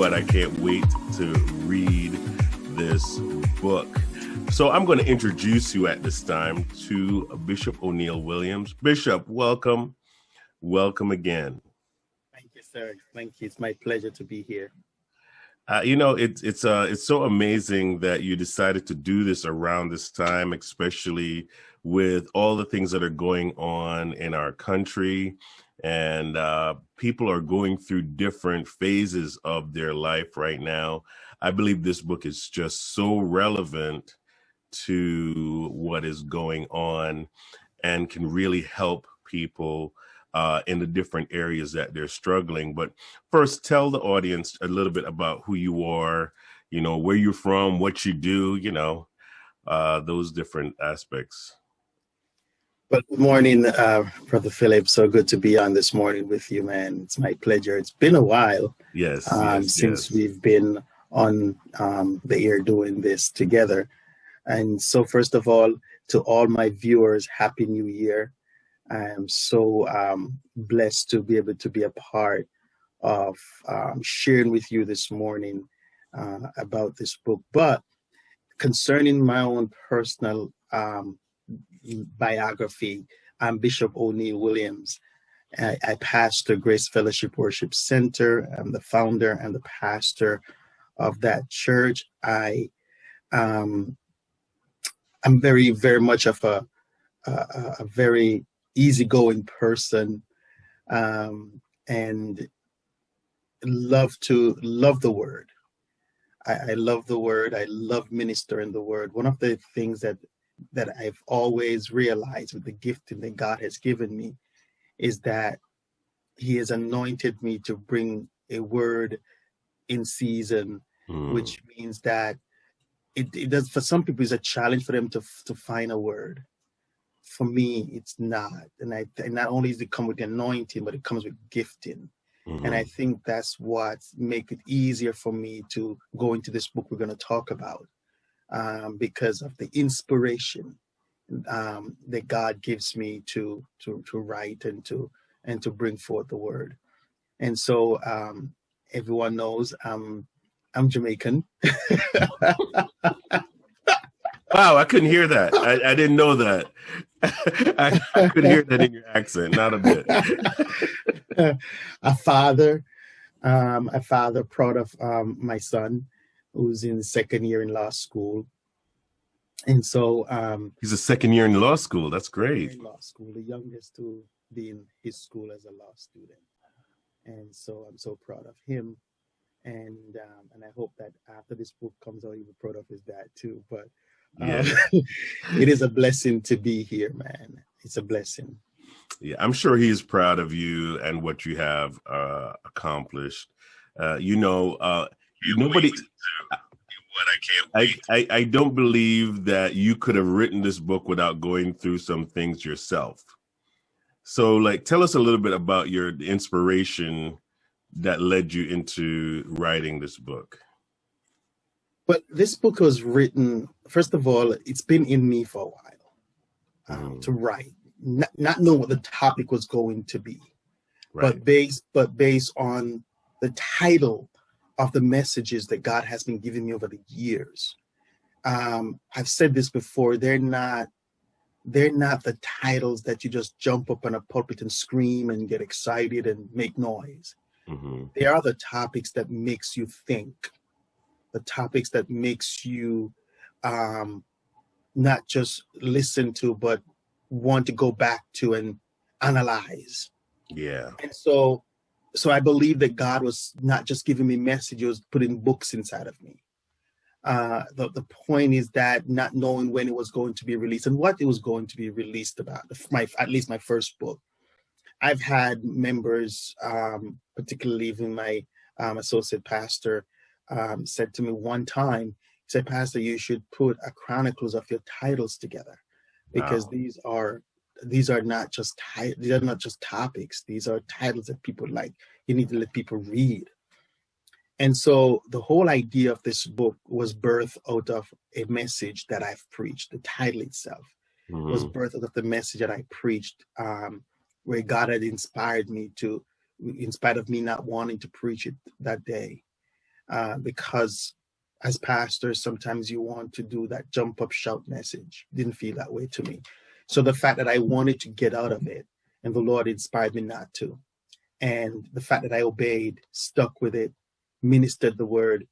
what? I can't wait to read this book. So I'm going to introduce you at this time to Bishop Oneil Williams. Bishop, welcome. Welcome again. Thank you, sir. Thank you. It's my pleasure to be here. It's so amazing that you decided to do this around this time, especially with all the things that are going on in our country, and people are going through different phases of their life right now. I believe this book is just so relevant to what is going on and can really help people in the different areas that they're struggling. But first, tell the audience a little bit about who you are, where you're from, what you do, those different aspects. Well, good morning, Brother Philip. So good to be on this morning with you, man. It's my pleasure. It's been a while since we've been on the air doing this together. And so first of all, to all my viewers, Happy New Year. I am so blessed to be able to be a part of sharing with you this morning about this book. But concerning my own personal biography, I'm Bishop Oneil Williams. I pastor Grace Fellowship Worship Center. I'm the founder and the pastor of that church. I'm very, very much of a very easygoing person, and love the word. I love the word. I love ministering the word. One of the things that I've always realized with the gifting that God has given me is that He has anointed me to bring a word in season, which means that it does, for some people, it's a challenge for them to find a word. For me, it's not. And not only does it come with the anointing, but it comes with gifting. Mm-hmm. And I think that's what makes it easier for me to go into this book we're going to talk about, because of the inspiration that God gives me to write and to bring forth the word. And so everyone knows I'm Jamaican. Wow, I couldn't hear that. I didn't know that. I couldn't hear that in your accent, not a bit. A father proud of my son, who's in the second year in law school. And so he's a second year in law school. That's great. In law school, the youngest to be in his school as a law student. And so I'm so proud of him. And I hope that after this book comes out, you'll be proud of his dad too. But it is a blessing to be here, man. It's a blessing. Yeah, I'm sure he's proud of you and what you have accomplished. Nobody. I don't believe that you could have written this book without going through some things yourself. So, tell us a little bit about your inspiration that led you into writing this book. But this book was written, first of all, it's been in me for a while to write, not knowing what the topic was going to be, right. but based on the title of the messages that God has been giving me over the years. I've said this before, they're not the titles that you just jump up on a pulpit and scream and get excited and make noise. Mm-hmm. They are the topics that makes you think. The topics that makes you not just listen to, but want to go back to and analyze. Yeah. And so I believe that God was not just giving me messages, putting books inside of me. The point is that not knowing when it was going to be released and what it was going to be released about, at least my first book. I've had members, particularly even my associate pastor, said to me one time, he said, "Pastor, you should put a chronicles of your titles together, because these are not just topics. These are titles that people like. You need to let people read." And so the whole idea of this book was birthed out of a message that I've preached. The title itself was birthed out of the message that I preached, where God had inspired me to, in spite of me not wanting to preach it that day. because as pastors, sometimes you want to do that jump up, shout message. Didn't feel that way to me. So the fact that I wanted to get out of it, and the Lord inspired me not to, and the fact that I obeyed, stuck with it, ministered the word,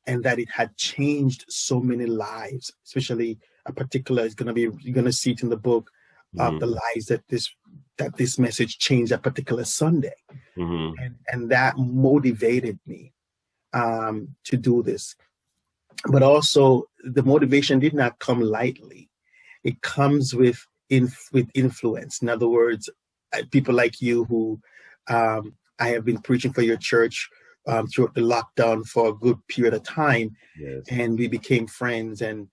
and that it had changed so many lives, especially a particular, you're going to see it in the book, of the lives that this message changed that particular Sunday. And that motivated me to do this. But also the motivation did not come lightly. It comes with influence. In other words, people like you who I have been preaching for your church throughout the lockdown for a good period of time. Yes. And we became friends, and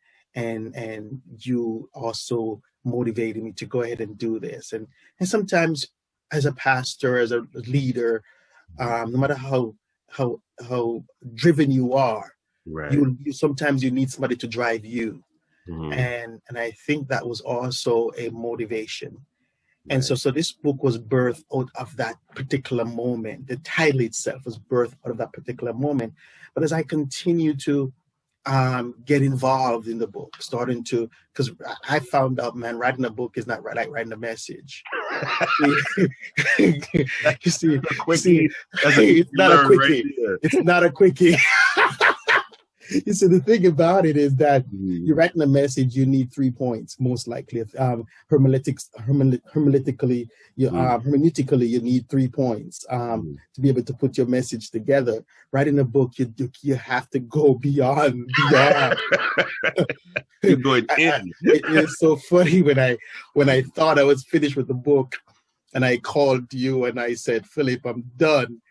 you also motivated me to go ahead and do this. And sometimes as a pastor, as a leader, no matter how driven you are, Right. you sometimes you need somebody to drive you. And I think that was also a motivation. And so this book was birthed out of that particular moment. The title itself was birthed out of that particular moment. But as I continue to get involved in the book, because I found out, man, writing a book is not like writing a message. you see, it's not a quickie. Right, it's not a quickie. You see, the thing about it is that you're writing a message, you need 3 points, most likely. Hermeneutically, you need 3 points to be able to put your message together. Writing a book, you have to go beyond. You're going in. It is so funny when I thought I was finished with the book, and I called you and I said, Philip, I'm done.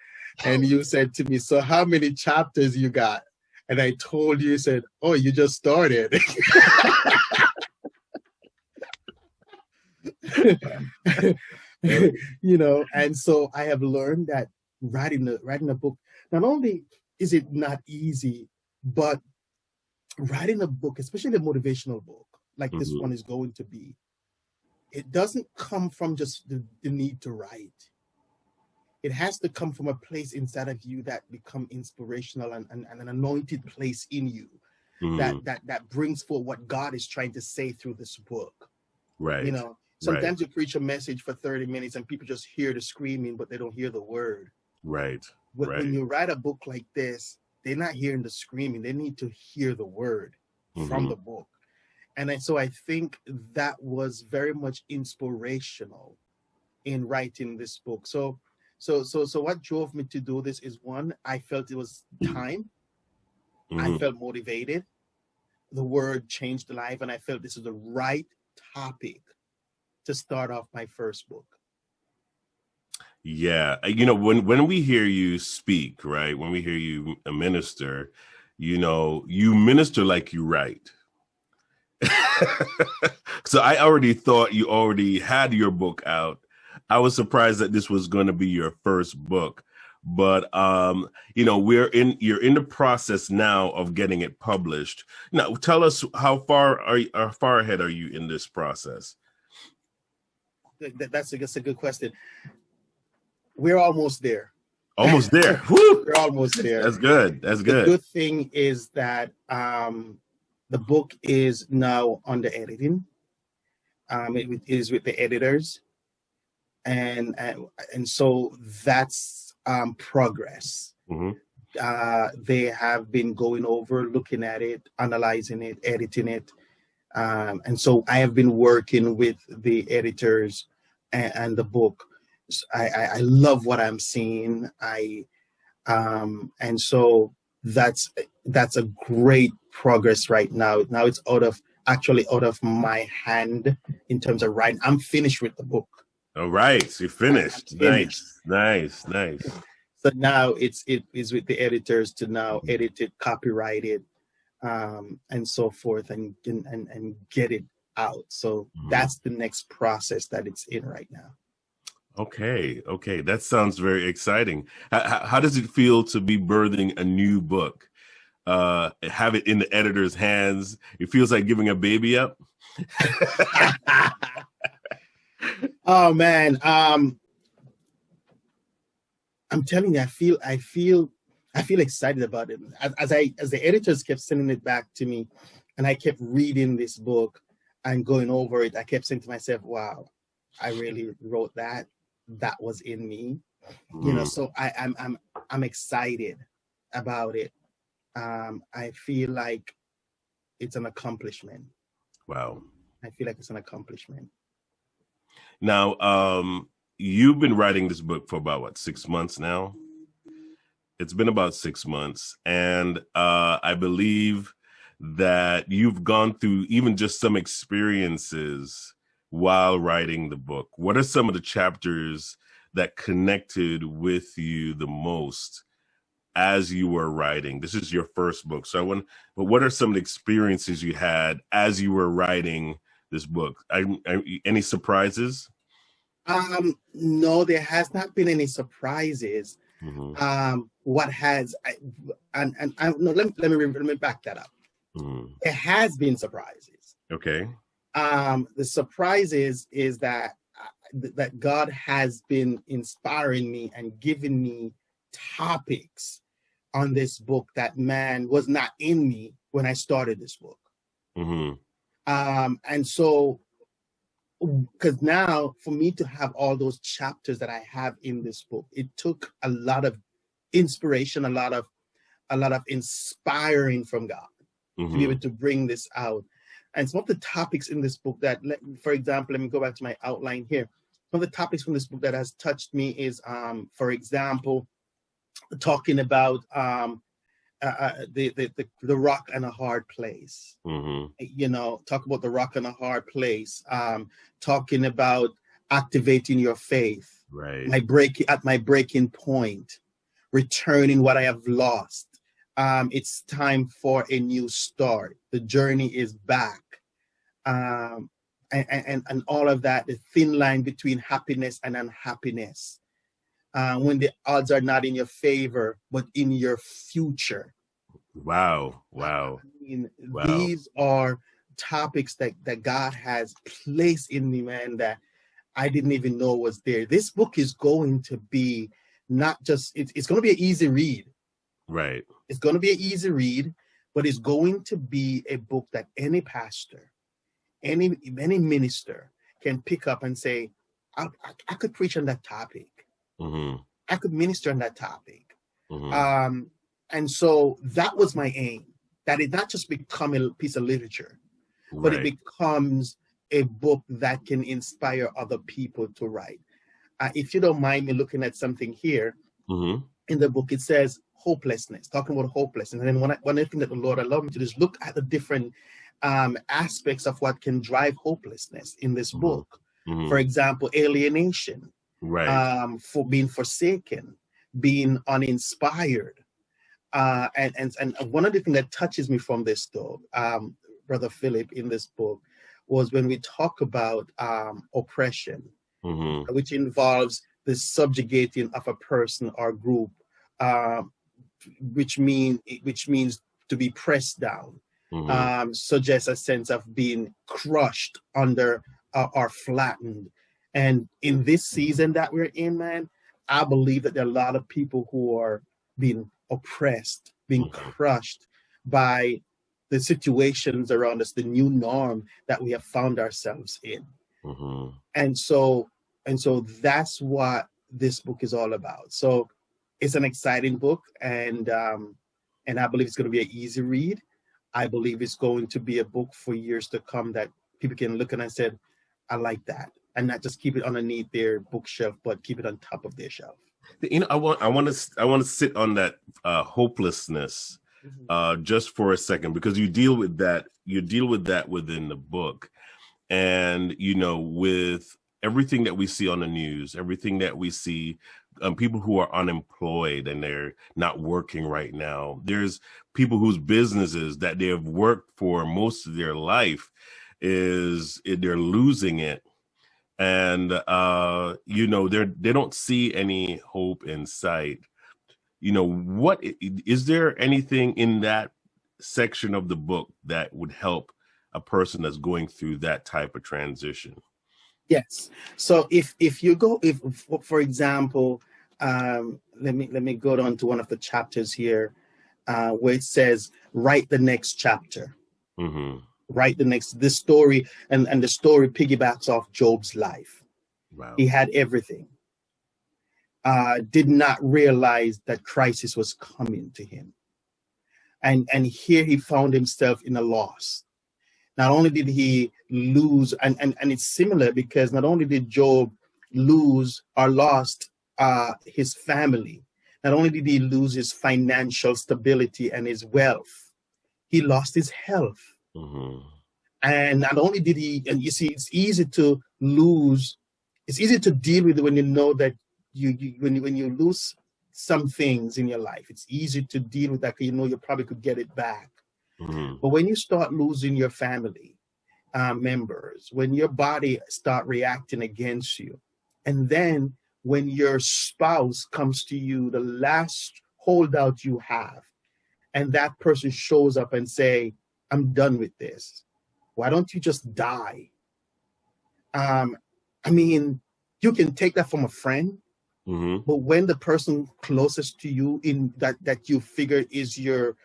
And you said to me, so how many chapters you got? And I told you, said, oh, you just started. And so I have learned that writing a book, not only is it not easy, but writing a book, especially a motivational book, like this one is going to be, it doesn't come from just the need to write. It has to come from a place inside of you that become inspirational and an anointed place in you that brings forth what God is trying to say through this book. Right. Sometimes you preach a message for 30 minutes and people just hear the screaming, but they don't hear the word. Right. When you write a book like this, they're not hearing the screaming. They need to hear the word from the book. And so I think that was very much inspirational in writing this book. So what drove me to do this is, one, I felt it was time. I felt motivated. The word changed the life, and I felt this is the right topic to start off my first book. Yeah. When we hear you speak, right, when we hear you minister, you minister like you write. So I already thought you already had your book out. I was surprised that this was going to be your first book, but you're in the process now of getting it published. Now, tell us how far ahead are you in this process? That's a good question. We're almost there. Almost there. Woo! We're almost there. That's good. That's good. The good thing is that the book is now under editing. It is with the editors. And so that's progress. They have been going over, looking at it, analyzing it, editing it. And so I have been working with the editors and the book. I love what I'm seeing. And so that's a great progress right now. Now it's out of my hand in terms of writing. I'm finished with the book. All right, so you're finished. Nice. So now it is with the editors to now edit it, copyright it, and so forth, and get it out. So that's the next process that it's in right now. Okay, that sounds very exciting. How does it feel to be birthing a new book? Have it in the editor's hands? It feels like giving a baby up. Oh man, I'm telling you, I feel I feel excited about it. As the editors kept sending it back to me, and I kept reading this book and going over it, I kept saying to myself, "Wow, I really wrote that. That was in me." Mm, So I'm excited about it. I feel like it's an accomplishment. wow. I feel like it's an accomplishment. Now, you've been writing this book for about what, 6 months now? It's been about 6 months, and I believe that you've gone through even just some experiences while writing the book. What are some of the chapters that connected with you the most as you were writing? This is your first book, so but what are some of the experiences you had as you were writing this book? Any surprises? No, there has not been any surprises. Mm-hmm. What has no, let me back that up. Mm-hmm. There has been surprises. Okay. The surprise is that God has been inspiring me and giving me topics on this book that man was not in me when I started this book. Mm-hmm. And so, because now for me to have all those chapters that I have in this book, it took a lot of inspiration, a lot of inspiring from God to be Mm-hmm. able to bring this out. And some of the topics in this book that, for example, let me go back to my outline here. Some of the topics from this book that has touched me is, for example, talking about the rock and a hard place. Mm-hmm. Talk about the rock and a hard place. Talking about activating your faith. Right. My breaking point, returning what I have lost. It's time for a new start. The journey is back. And all of that, the thin line between happiness and unhappiness. When the odds are not in your favor, but in your future. Wow. Wow. Wow. These are topics that God has placed in me, man, that I didn't even know was there. This book is going to be not just, it's going to be an easy read. Right. It's going to be an easy read, but it's going to be a book that any pastor, any minister can pick up and say, I could preach on that topic. Mm-hmm. I could minister on that topic. Mm-hmm. And so that was my aim, that it not just become a piece of literature, but it becomes a book that can inspire other people to write. If you don't mind me looking at something here, mm-hmm. in the book, it says hopelessness, talking about hopelessness. And then one thing that the Lord allowed me to do is look at the different aspects of what can drive hopelessness in this Mm-hmm. book. Mm-hmm. For example, alienation, right. For being forsaken, being uninspired. And one of the things that touches me from this, though, Brother Philip, in this book, was when we talk about oppression, Mm-hmm. which involves the subjugating of a person or group, which means to be pressed down, Mm-hmm. suggests a sense of being crushed under or flattened. And in this season that we're in, man, I believe that there are a lot of people who are being oppressed, being Mm-hmm. crushed by the situations around us, the new norm that we have found ourselves in. Mm-hmm. And so that's what this book is all about. So it's an exciting book, and I believe it's going to be an easy read. I believe it's going to be a book for years to come that people can look at and say, I like that, and not just keep it underneath their bookshelf, but keep it on top of their shelf. I want to sit on that hopelessness just for a second, because you deal with that within the book. And with everything that we see on the news, everything that we see, people who are unemployed and they're not working right now, there's people whose businesses that they have worked for most of their life they're losing it. And they don't see any hope in sight. What is there anything in that section of the book that would help a person that's going through that type of transition? Yes. So if for example, Let me go down to one of the chapters here, where it says, write the next chapter. Mm-hmm. Write the next, this story, and the story piggybacks off Job's life. Wow. He had everything. Did not realize that crisis was coming to him. And here he found himself in a loss. Not only did he lose, and it's similar, because not only did Job lose or lost his family, not only did he lose his financial stability and his wealth, he lost his health. Mm-hmm. And not only did he, and you see, it's easy to lose, it's easy to deal with it when you know that when you lose some things in your life, it's easy to deal with that because you know you probably could get it back. Mm-hmm. But when you start losing your family members, when your body start reacting against you, and then when your spouse comes to you, the last holdout you have, and that person shows up and say, I'm done with this. Why don't you just die? I mean, you can take that from a friend, Mm-hmm. but when the person closest to you in that you figure is your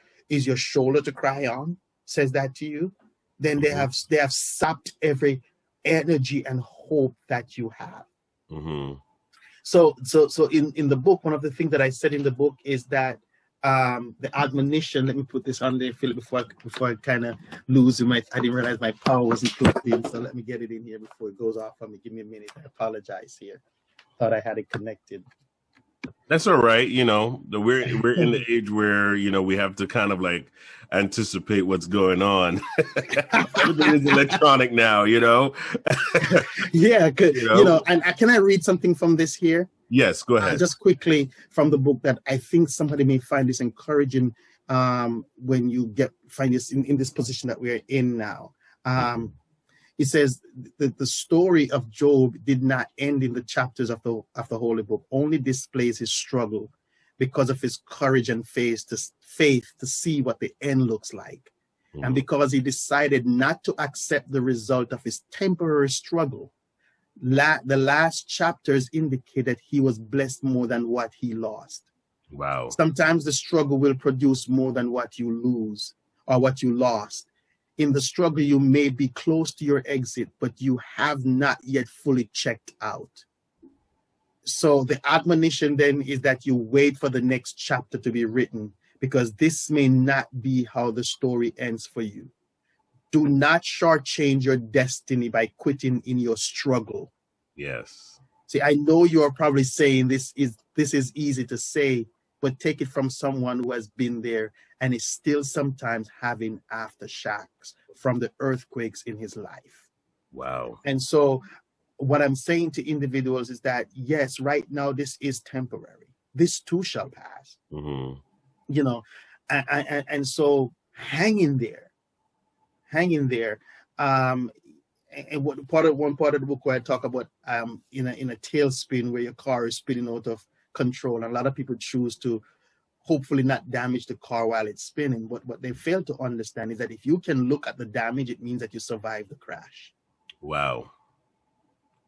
shoulder to cry on says that to you, then Mm-hmm. they have sapped every energy and hope that you have. Mm-hmm. So in the book, one of the things that I said in the book is that the admonition, let me put this on there, Philip, before I kind of lose I didn't realize my power wasn't plugged in, so let me get it in here before it goes off on me. Give me a minute. I apologize here. Thought I had it connected. That's all right. You know, we're in the age where, you know, we have to kind of like anticipate what's going on. Everything is electronic now, you know. Yeah, good. You know, and can I read something from this here? Yes, go ahead. Just quickly from the book that I think somebody may find this encouraging when you find this in this position that we're in now. He says that the story of Job did not end in the chapters of the Holy Book, only displays his struggle because of his courage and faith to see what the end looks like. Mm-hmm. And because he decided not to accept the result of his temporary struggle. The last chapters indicate that he was blessed more than what he lost. Wow. Sometimes the struggle will produce more than what you lose or what you lost. In the struggle, you may be close to your exit, but you have not yet fully checked out. So the admonition then is that you wait for the next chapter to be written, because this may not be how the story ends for you. Do not shortchange your destiny by quitting in your struggle. Yes. See, I know you are probably saying this is easy to say, but take it from someone who has been there and is still sometimes having aftershocks from the earthquakes in his life. Wow. And so what I'm saying to individuals is that, yes, right now, this is temporary. This too shall pass. Mm-hmm. You know, and so hang in there. And one part of the book where I talk about in a tailspin where your car is spinning out of control, and a lot of people choose to hopefully not damage the car while it's spinning. But what they fail to understand is that if you can look at the damage, it means that you survived the crash. Wow.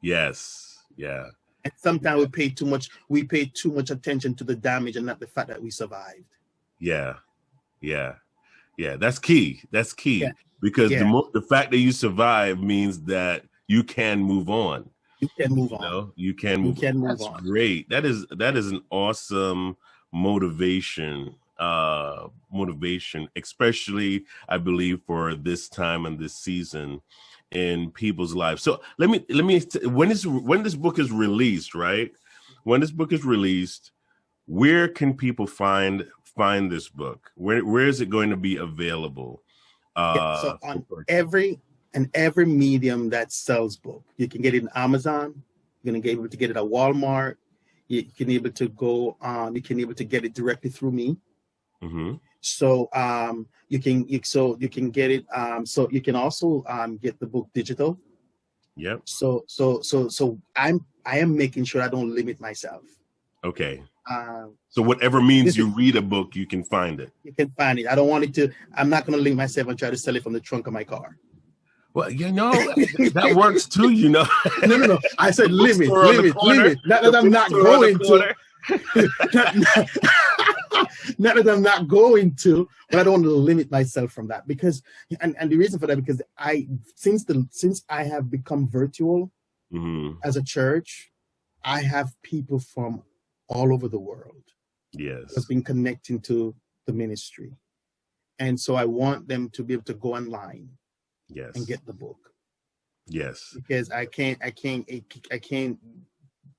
Yes. Yeah. And sometimes we pay too much attention to the damage and not the fact that we survived. Yeah. That's key. Yeah. Because the fact that you survive means that you can move on. You can move on. That's great. That is an awesome motivation, especially I believe for this time and this season in people's lives. So let me when this book is released, right? When this book is released, where can people find this book? Where is it going to be available? So on every medium that sells book, you can get it in Amazon. You're gonna be able to get it at Walmart. You can be able to go you can be able to get it directly through me. Mm-hmm. So you can get it. So you can also get the book digital. Yep. So I am making sure I don't limit myself. Okay. So whatever means you read a book, you can find it. You can find it. I don't want it to. I'm not going to limit myself and try to sell it from the trunk of my car. Well, you know, that works too, you know. No. I said limit. Not that I'm not going to. not, not, not that I'm not going to, but I don't want to limit myself from that because, and the reason for that, because since I have become virtual as a church, I have people from all over the world that's Yes. been connecting to the ministry. And so I want them to be able to go online Yes. and get the book. Yes. Because I can't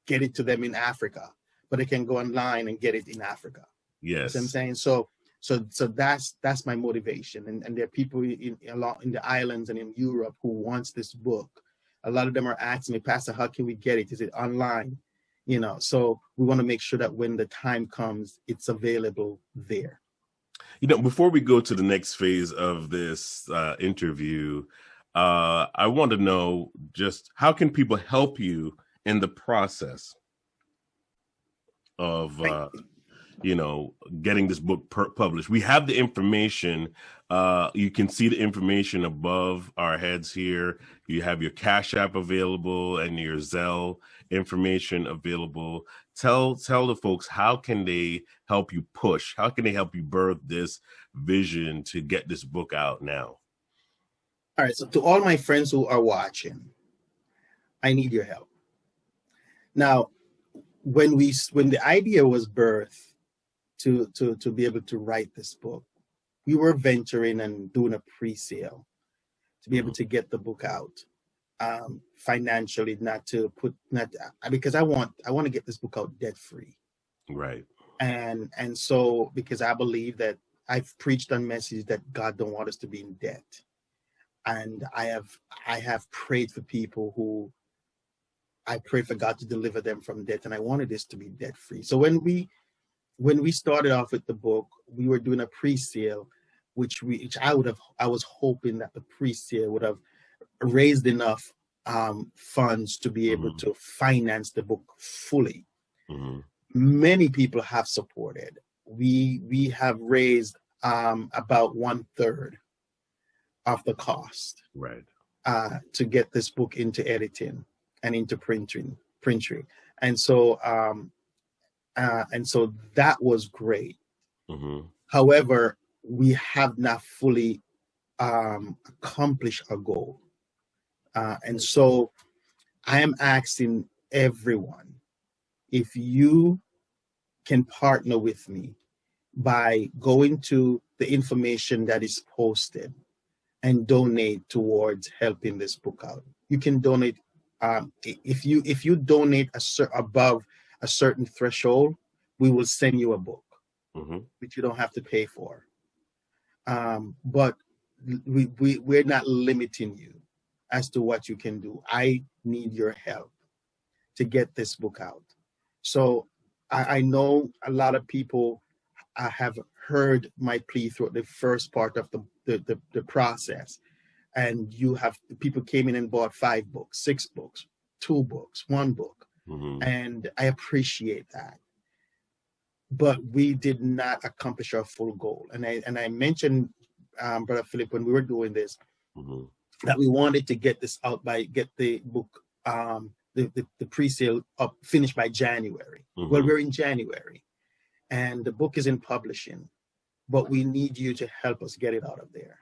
get it to them in Africa, but they can go online and get it in Africa. Yes. You know what I'm saying? So that's my motivation. And there are people in the islands and in Europe who wants this book. A lot of them are asking me, Pastor, how can we get it? Is it online? You know, so we want to make sure that when the time comes, it's available there. You know, before we go to the next phase of this interview, I want to know just how can people help you in the process of, getting this book published. We have the information. You can see the information above our heads here. You have your Cash App available and your Zelle information available. Tell the folks, how can they help you push? How can they help you birth this vision to get this book out now? All right. So to all my friends who are watching, I need your help. Now, when the idea was birthed to be able to write this book, we were venturing and doing a pre-sale to be able to get the book out financially, because I want to get this book out debt free. Right. And so because I believe that I've preached on message that God don't want us to be in debt. And I have prayed for people who I prayed for God to deliver them from debt, and I wanted this to be debt free. So when we started off with the book, we were doing a pre-sale, which I was hoping that the pre-sale would have raised enough funds to be able to finance the book fully. Many people have supported. We have raised about 1/3 of the cost, right, to get this book into editing and into printing, and so that was great. However, we have not fully accomplished our goal, and so I am asking everyone if you can partner with me by going to the information that is posted and donate towards helping this book out. You can donate if you donate above a certain threshold, we will send you a book, which you don't have to pay for. But we're not limiting you as to what you can do. I need your help to get this book out. So I know a lot of people have heard my plea throughout the first part of the process. And people came in and bought 5 books, 6 books, 2 books, 1 book. And I appreciate that. But we did not accomplish our full goal. And I mentioned, Brother Philip, when we were doing this, that we wanted to get this out get the book, the pre-sale up, finished by January. Well, we're in January and the book is in publishing, but we need you to help us get it out of there.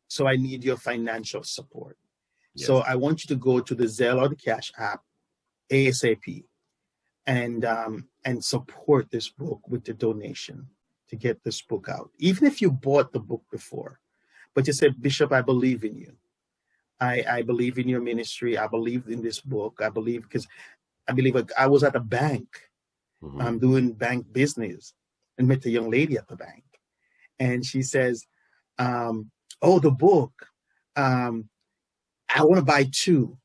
So I need your financial support. Yes. So I want you to go to the Zelle or the Cash App ASAP and support this book with the donation to get this book out. Even if you bought the book before, but you said, Bishop, I believe in you. I believe in your ministry. I believe in this book. I believe I was at a bank doing bank business and met a young lady at the bank. And she says, oh, the book, I want to buy 2.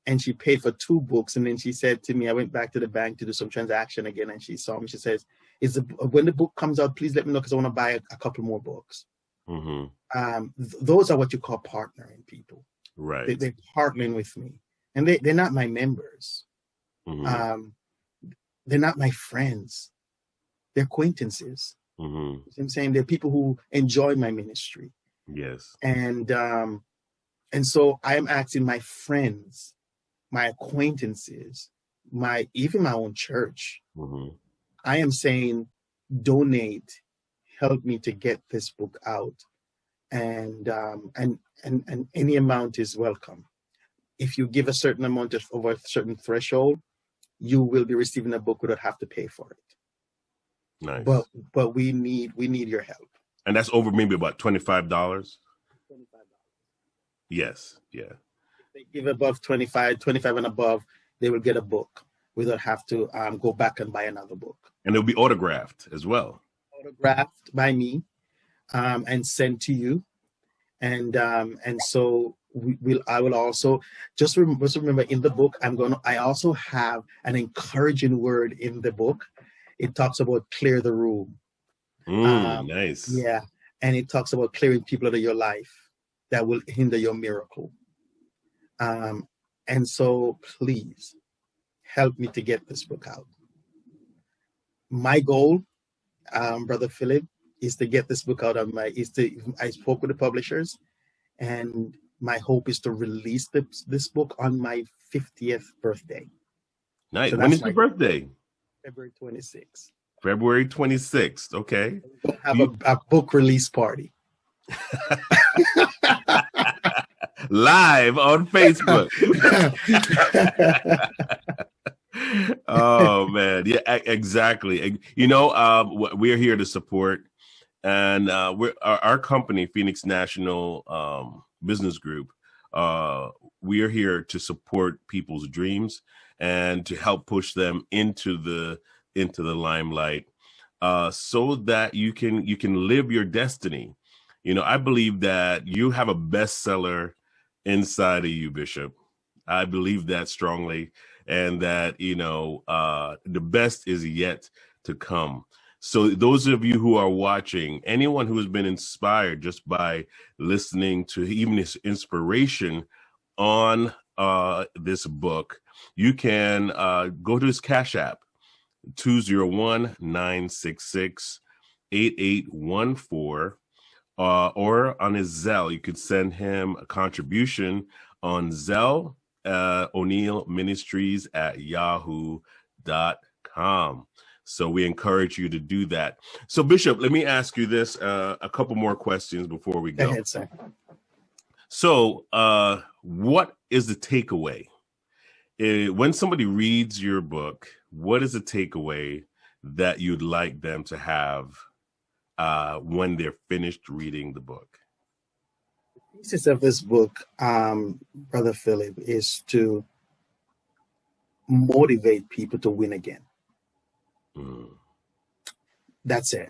And she paid for 2 books. And then she said to me, I went back to the bank to do some transaction again. And she saw me. She says, when the book comes out, please let me know because I want to buy a couple more books. Those are what you call partnering people. Right. They're partnering with me. And they're not my members. They're not my friends. They're acquaintances. You know what I'm saying? They're people who enjoy my ministry. Yes. And so I am asking my friends, my acquaintances, even my own church. I am saying donate, help me to get this book out, and any amount is welcome. If you give a certain amount of over a certain threshold, you will be receiving a book without have to pay for it. Nice. But we need your help. And that's over maybe about $25. $25. Yes. Yeah. If they give above 25 and above, they will get a book without have to go back and buy another book. And it'll be autographed as well. Autographed by me, and sent to you. And so I will also just remember in the book, I also have an encouraging word in the book. It talks about clear the room. Nice. Yeah. And it talks about clearing people out of your life that will hinder your miracle. And so please help me to get this book out. My goal, Brother Philip, is to get this book out I spoke with the publishers, and my hope is to release this book on my 50th birthday. Nice. So when is your birthday? February 26th. February 26th. Okay. We'll have a book release party. Live on Facebook. Oh man, yeah, exactly. You know, we're here to support, and our company, Phoenix National Business Group. We are here to support people's dreams and to help push them into the limelight, so that you can live your destiny. You know, I believe that you have a bestseller inside of you, Bishop. I believe that strongly, and that, you know, the best is yet to come. So those of you who are watching, anyone who has been inspired just by listening to even his inspiration on this book, you can go to his Cash App, 201-966-8814. Or on his Zelle. You could send him a contribution on Zelle, OneilMinistries at yahoo.com. So we encourage you to do that. So Bishop, let me ask you this, a couple more questions before we go. Go ahead, sir. So what is the takeaway? When somebody reads your book, what is the takeaway that you'd like them to have when they're finished reading the book? The thesis of this book, Brother Philip, is to motivate people to win again. That's it.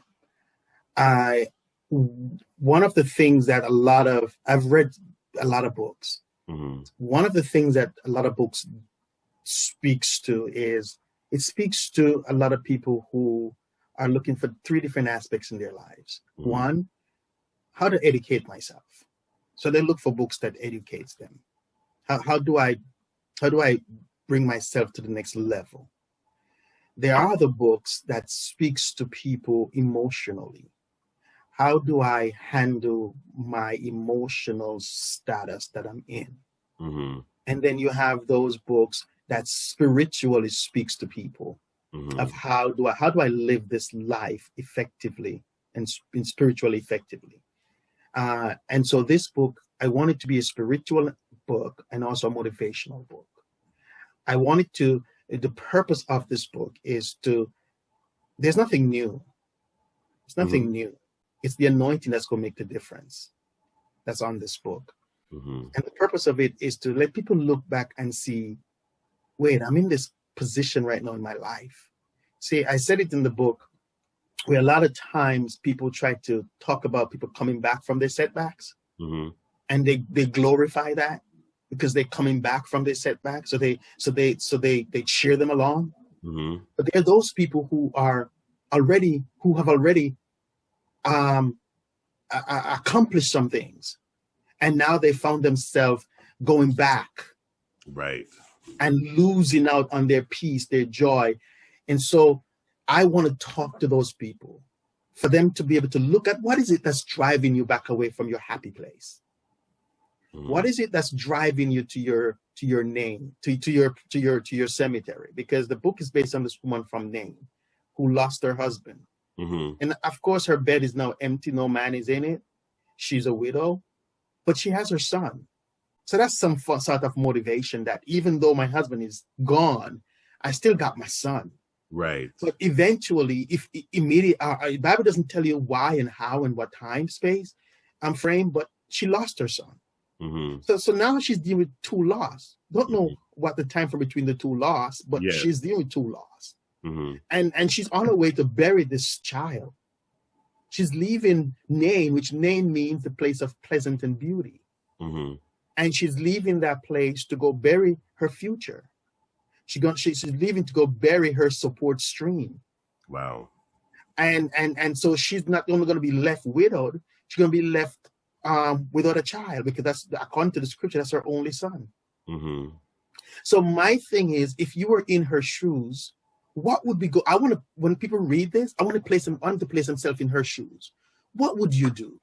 One of the things that I've read a lot of books. One of the things that a lot of books speaks to is it speaks to a lot of people who are looking for three different aspects in their lives. One, how to educate myself. So they look for books that educates them. How do I bring myself to the next level? There are the books that speaks to people emotionally. How do I handle my emotional status that I'm in? And then you have those books that spiritually speaks to people. Of how do I live this life effectively and spiritually effectively. And so this book, I want it to be a spiritual book and also a motivational book. I want it to, the purpose of this book is there's nothing new. It's nothing new. It's the anointing that's going to make the difference. That's on this book. And the purpose of it is to let people look back and see, wait, I'm in this position right now in my life. See, I said it in the book where a lot of times people try to talk about people coming back from their setbacks, and they glorify that because they're coming back from their setbacks. So they cheer them along. But there are those people who have already accomplished some things, and now they found themselves going back, right, and losing out on their peace, their joy. And so I want to talk to those people for them to be able to look at what is it that's driving you back away from your happy place. What is it that's driving you to your name, to your cemetery? Because the book is based on this woman from Nain who lost her husband. Mm-hmm. And of course, her bed is now empty. No man is in it. She's a widow, but she has her son. So that's some sort of motivation that even though my husband is gone, I still got my son. Right. But eventually, if immediate, the Bible doesn't tell you why and how and what time space frame, but she lost her son. Mm-hmm. So now she's dealing with two loss. Don't know Mm-hmm. what the time frame between the two loss, but Yes. she's dealing with two loss. Mm-hmm. And she's on her way to bury this child. She's leaving Nain, which Nain means the place of pleasant and beauty. Mm-hmm. And she's leaving that place to go bury her future. She's leaving to go bury her support stream. Wow. And so she's not only going to be left widowed, she's going to be left without a child, because that's, according to the scripture, that's her only son. Mm-hmm. So my thing is, if you were in her shoes, what would be go? I want to, when people read this, I want to place themselves in her shoes. What would you do?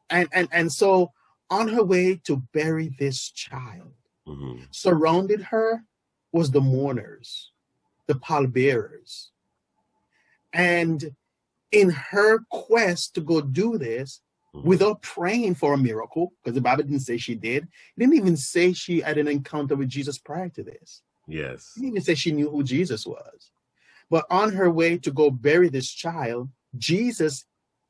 And so on her way to bury this child, Mm-hmm. surrounded her was the mourners, the pallbearers. And in her quest to go do this, Mm-hmm. without praying for a miracle, because the Bible didn't say she did, it didn't even say she had an encounter with Jesus prior to this. Yes. It didn't even say she knew who Jesus was. But on her way to go bury this child, Jesus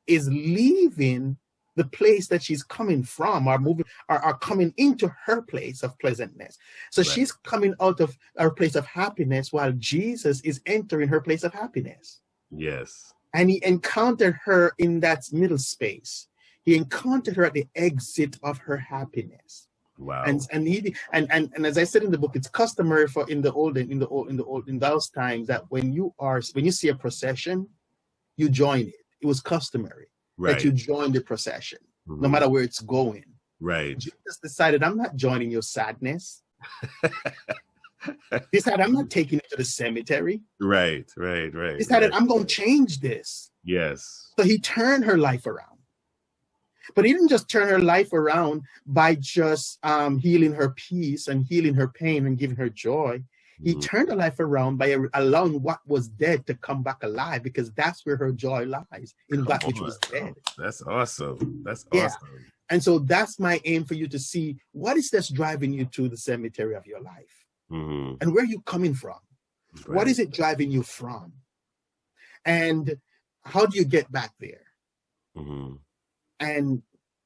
is leaving the place that she's coming from, are coming into her place of pleasantness. So Right. she's coming out of her place of happiness while Jesus is entering her place of happiness. Yes. And he encountered her in that middle space. He encountered her at the exit of her happiness. Wow. And as I said in the book, it's customary for in those times that when you see a procession, you join it. It was customary Right. that you join the procession, Mm-hmm. no matter where it's going. Right. Jesus decided, I'm not joining your sadness. He said, I'm not taking it to the cemetery. Right. Right. Right. He decided, Right. I'm going to change this. Yes. So he turned her life around. But he didn't just turn her life around by just healing her peace and healing her pain and giving her joy. He Mhm. turned her life around by allowing what was dead to come back alive, because that's where her joy lies, in that which was dead. That's awesome. That's Yeah. awesome. And so that's my aim, for you to see what is that's driving you to the cemetery of your life, Mm-hmm. and where are you coming from? Right. What is it driving you from? And how do you get back there? Mm-hmm. And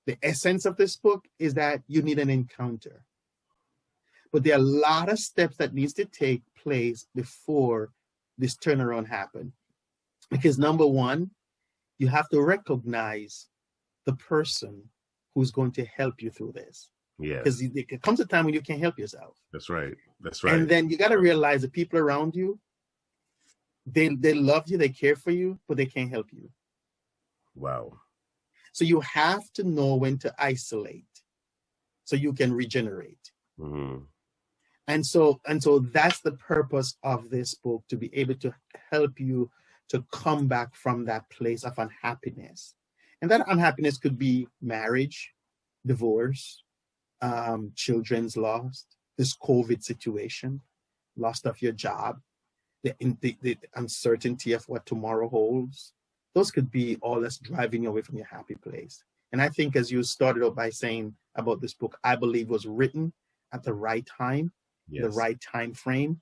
the essence of this book is that you need an encounter. But there are a lot of steps that needs to take place before this turnaround happen. Because number one, you have to recognize the person who's going to help you through this. Yes. Because it comes a time when you can't help yourself. That's right. That's right. And then you got to realize the people around you, they love you, they care for you, but they can't help you. Wow. So you have to know when to isolate so you can regenerate. Mm-hmm. And so that's the purpose of this book, to be able to help you to come back from that place of unhappiness. And that unhappiness could be marriage, divorce, children's lost, this COVID situation, loss of your job, the uncertainty of what tomorrow holds. Those could be all that's driving you away from your happy place. And I think, as you started out by saying about this book, I believe was written at the right time, Yes. the right time frame,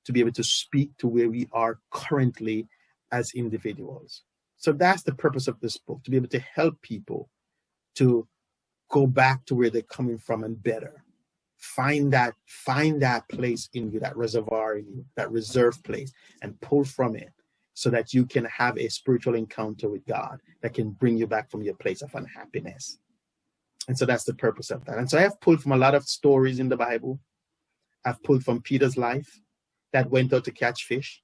to be able to speak to where we are currently as individuals. So that's the purpose of this book, to be able to help people to go back to where they're coming from and better. Find that place in you, that reservoir in you, that reserve place, and pull from it so that you can have a spiritual encounter with God that can bring you back from your place of unhappiness. And so that's the purpose of that. And so I have pulled from a lot of stories in the Bible. I've pulled from Peter's life, that went out to catch fish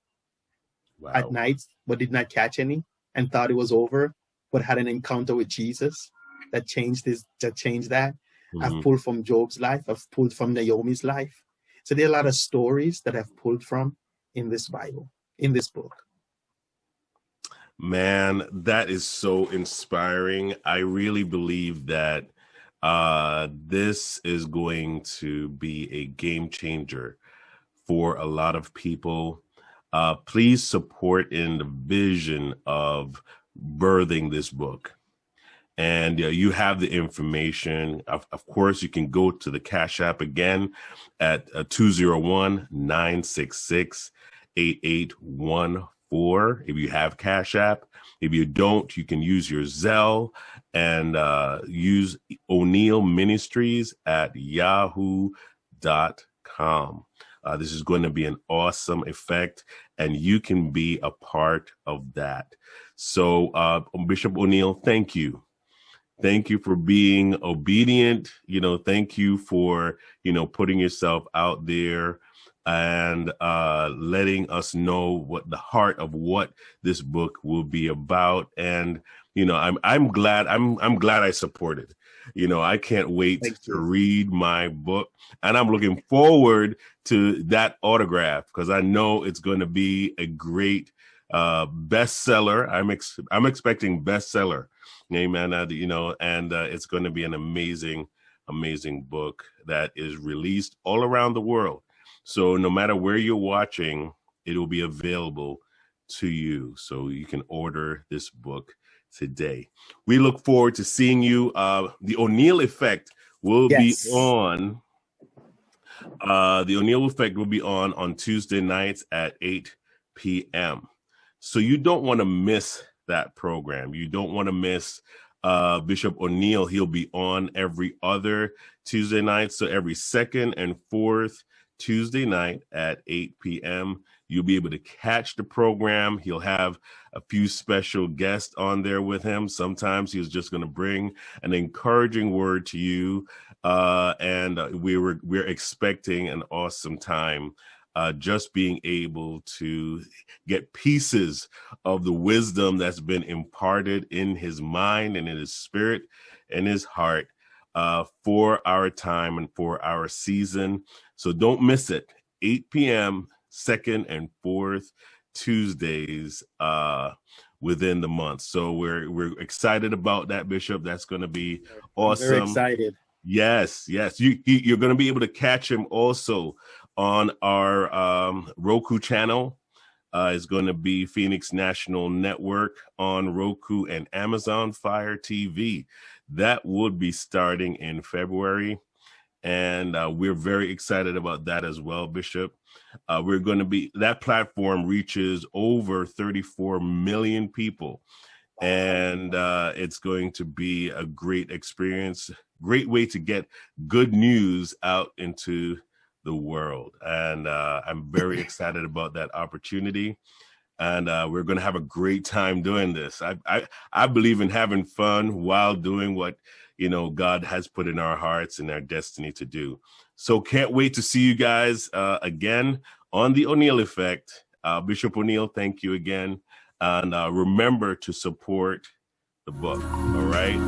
Wow. at night, but did not catch any, and thought it was over, but had an encounter with Jesus that changed that. Mm-hmm. I've pulled from Job's life. I've pulled from Naomi's life. So there are a lot of stories that I've pulled from in this Bible, in this book. Man, that is so inspiring. I really believe that this is going to be a game changer for a lot of people. please support in the vision of birthing this book. And you have the information. Of course, you can go to the Cash App again at 201-966-8814 if you have Cash App. If you don't, you can use your Zelle and use OneilMinistries at yahoo.com. This is going to be an awesome effect, and you can be a part of that. So, Bishop Oneil, thank you. Thank you for being obedient. Thank you for, putting yourself out there and letting us know what the heart of what this book will be about. And, I'm glad I supported. I can't wait to read my book, and I'm looking forward to that autograph because I know it's going to be a great bestseller. I'm expecting bestseller. Amen. And it's going to be an amazing book that is released all around the world. So no matter where you're watching, it will be available to you. So you can order this book today. We look forward to seeing you. The Oneil Effect will be on. The Oneil Effect will be on Tuesday nights at 8 p.m. So you don't want to miss that program. You don't want to miss Bishop Oneil. He'll be on every other Tuesday night. So every second and fourth Tuesday night at 8 p.m., you'll be able to catch the program. He'll have a few special guests on there with him. Sometimes he's just going to bring an encouraging word to you. And we're expecting an awesome time. Just being able to get pieces of the wisdom that's been imparted in his mind and in his spirit and his heart for our time and for our season. So don't miss it. 8 p.m., second and fourth Tuesdays within the month. So we're excited about that, Bishop. That's going to be awesome. Very excited. Yes. You're going to be able to catch him also on our Roku channel. It's going to be Phoenix National Network on Roku and Amazon Fire TV. That would be starting in February. And we're very excited about that as well, Bishop. That platform reaches over 34 million people. And it's going to be a great experience, great way to get good news out into the world. And I'm very excited about that opportunity. And we're going to have a great time doing this. I believe in having fun while doing what, God has put in our hearts and our destiny to do. So can't wait to see you guys again on the Oneil Effect. Bishop Oneil, thank you again. And remember to support the book. All right.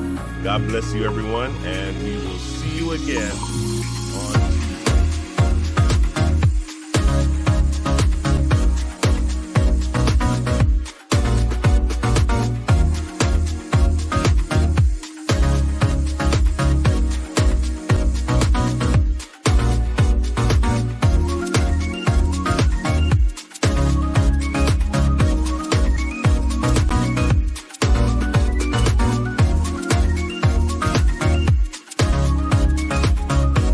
God bless you, everyone. And we will see you again on